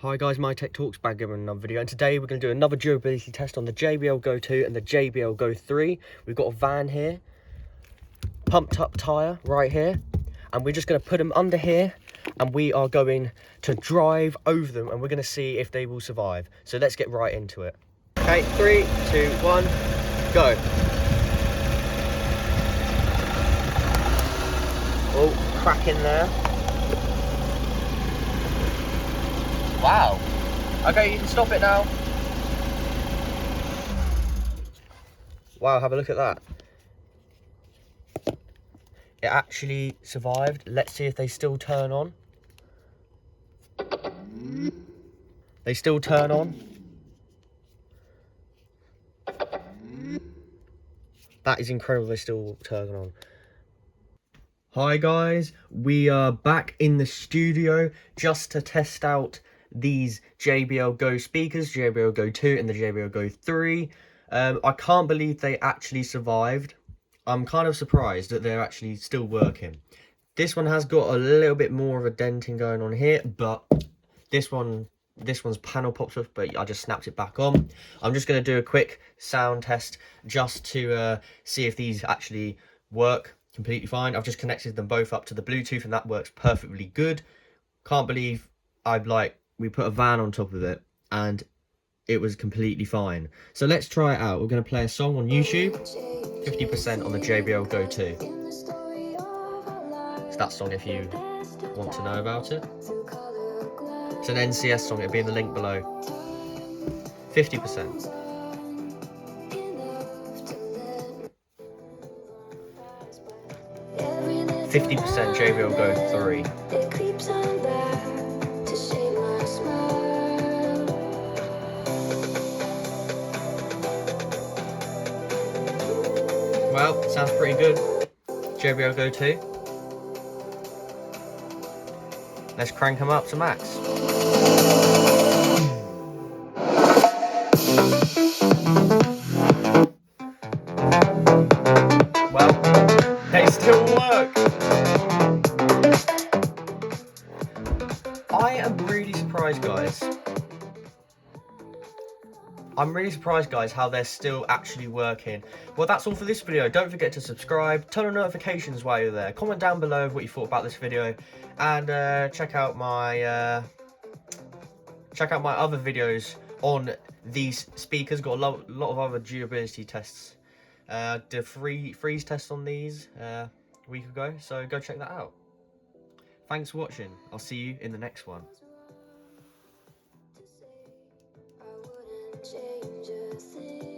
Hi guys, MyTechTalks back again with another video, and today we're going to do another durability test on the JBL GO2 and the JBL GO3. We've got a van here, pumped up tyre right here, and we're just going to put them under here and we are going to drive over them and we're going to see if they will survive. So let's get right into it. Okay, 3, 2, 1, go. Oh, crack in there. Wow. Okay, you can stop it now. Wow, have a look at that. It actually survived. Let's see if they still turn on. They still turn on. That is incredible, they still turn on. Hi guys, we are back in the studio just to test out these JBL GO speakers, JBL GO2 and the JBL GO3. I can't believe they actually survived. I'm kind of surprised that they're actually still working. This one has got a little bit more of a denting going on here, but this one's panel pops up, but I just snapped it back on. I'm just going to do a quick sound test just to see if these actually work completely fine. I've just connected them both up to the Bluetooth and that works perfectly good. Can't believe we put a van on top of it and it was completely fine. So let's try it out. We're going to play a song on YouTube. 50% on the JBL GO2. It's that song if you want to know about it. It's an NCS song, it'll be in the link below. 50%. JBL GO3. Well, it sounds pretty good. JBL GO2. Let's crank them up to max. Well, they still work. I am really surprised, guys. I'm really surprised, guys, how they're still actually working. Well, that's all for this video. Don't forget to subscribe, turn on notifications while you're there. Comment down below what you thought about this video, and check out my other videos on these speakers. Got a lot of other durability tests. Did a freeze test on these a week ago, so go check that out. Thanks for watching. I'll see you in the next one. Change a thing.